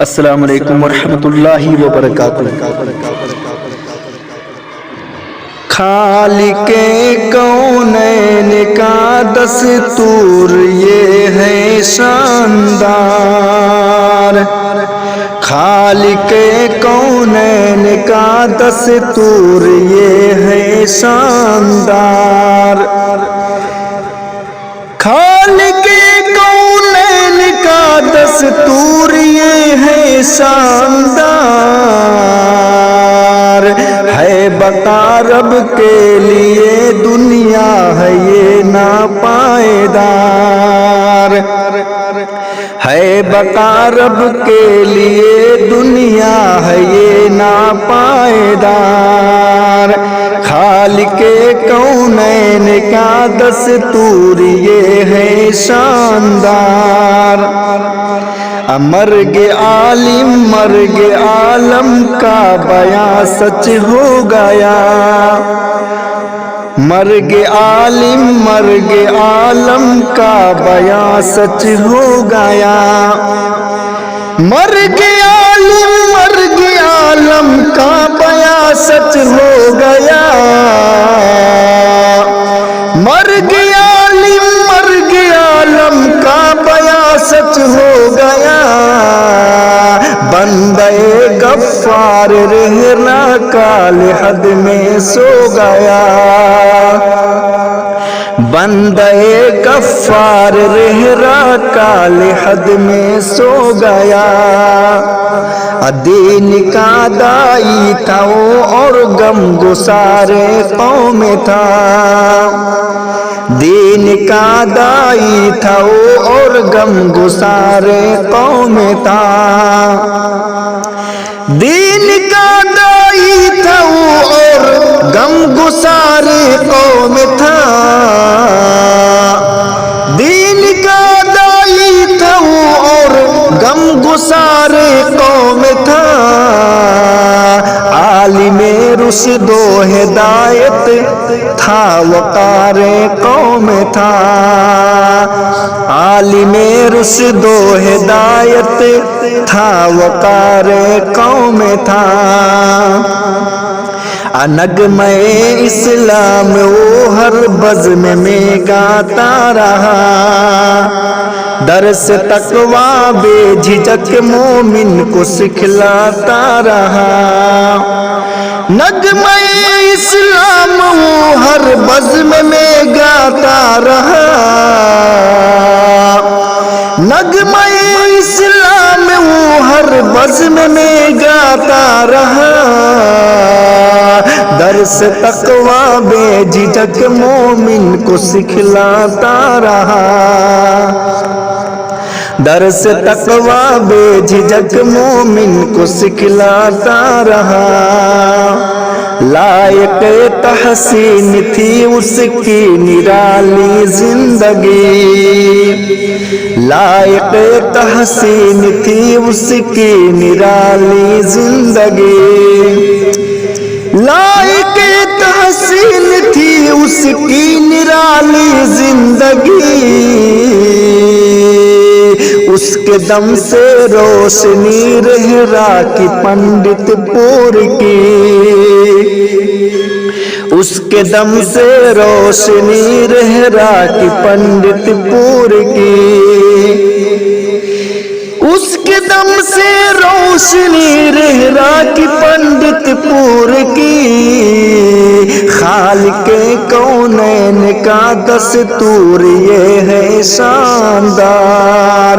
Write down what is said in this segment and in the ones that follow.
السلام علیکم ورحمۃ اللہ وبرکاتہ۔ خالق کونین کا دستور یہ ہے شاندار، خالق کونین کا دستور یہ ہے شاندار، خالق کونین کا دستور یہ ہے شاندار، ہے بقا رب کے لیے دنیا ہے یہ ناپائیدار، ہے بقا رب کے لیے دنیا ہے یہ ناپائیدار، خالق کونین کا دستور یہ ہے شاندار، مرگ عالم مرگ عالم کا بیان سچ ہو گیا، مرگ عالم مرگ عالم کا بیان سچ ہو گیا، مرگ عالم مرگ عالم کا بیان سچ ہو گیا، مرگ عالم مرگ عالم کا بیان سچ ہو گیا، بندے غفار رہنا کال حد میں سو گیا، بندے غفار رہنا کال حد میں سو گیا، دین کا دائی تھا وہ اور غم گسار قوم تھا، دین کا دائی تھا وہ اور غم گسار قوم تھا، دین کا دائی تھا وہ اور غم گسار قوم تھا، دین کا دائی تھا وہ اور غم گسار قوم تھا، عالم رشد و ہدایت تھا وقار قوم تھا، عالم رشد و ہدایت تھا وقار قوم تھا، نغمہ اسلام وہ ہر بزم میں گاتا رہا، درس تقویٰ بے جھجک مومن کو سکھلاتا رہا، نغمہ اسلام وہ ہر بزم میں گاتا رہا، نغمہ اسلام وہ ہر بزم میں گاتا رہا، درس تقویٰ بے جھجک مومن کو سکھلاتا رہا، درس تقویٰ بے جھجک مومن کو سکھلاتا رہا، لائق تحسین تھی اس کی نرالی زندگی، لائق تحسین تھی اس کی نرالی زندگی، لائق تحسین تھی اس کی نرالی زندگی، اس کے دم سے روشنی رہرا کی پنڈت پور کی، اس کے دم سے روشنی رہرا کی پنڈت پور کی، اس کے دم سے روشنی رہرا کی پنڈت پور کی، خالق کونین کا دستور یہ ہے شاندار،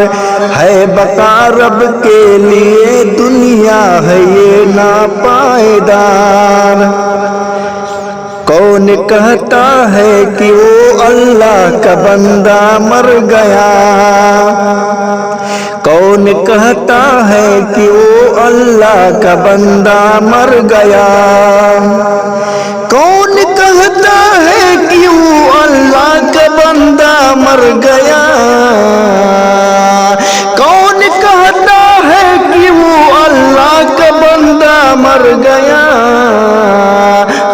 ہے بقا رب کے لیے دنیا ہے یہ ناپائیدار، کون کہتا ہے کہ وہ اللہ کا بندہ مر گیا، کون کہتا ہے کہ وہ اللہ کا بندہ مر گیا، کون کہتا ہے کہ وہ اللہ کا بندہ مر گیا، کون کہتا ہے کہ وہ اللہ کا بندہ مر گیا،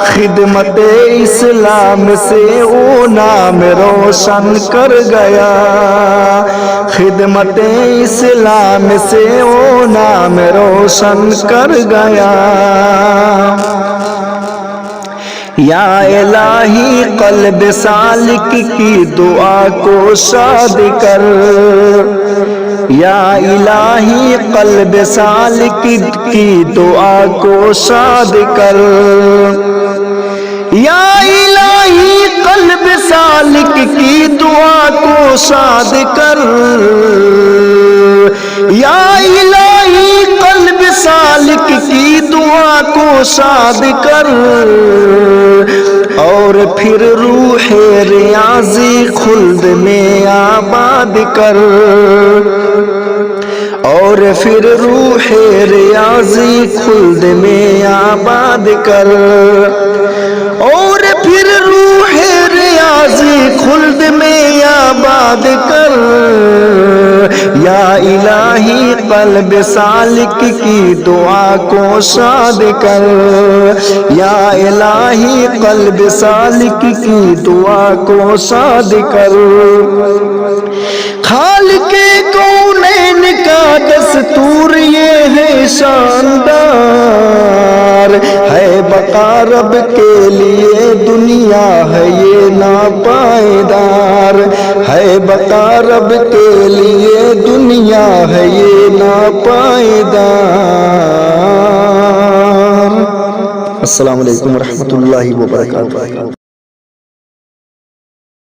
خدمت اسلام سے وہ نام روشن کر گیا، خدمت اسلام سے وہ نام روشن کر گیا۔ یا الہی قلب سالک کی دعا کو شاد کر، یا الہی قلب سالک کی دعا کو شاد کر، یا الہی قلب سالک کی دعا کو شاد کر، یا الہی قلب سالک کی دعا کو شاد کر، اور پھر روح ریاضی خلد میں آباد کر، اور پھر روح ریاضی خلد میں آباد کر، اور پھر روح ریاضی خلد میں آباد کر، یا الہی قلب سالک کی دعا کو شاد کر، یا الہی قلب سالک کی دعا کو شاد کر۔ خالق کونین کا دستور یہ ہے شاندار، ہے بقا رب کے لیے دنیا ہے یہ ناپائیدار، ہے بقا رب کے لیے دنیا ہے یہ ناپائیدار۔ السلام علیکم ورحمۃ اللہ وبرکاتہ۔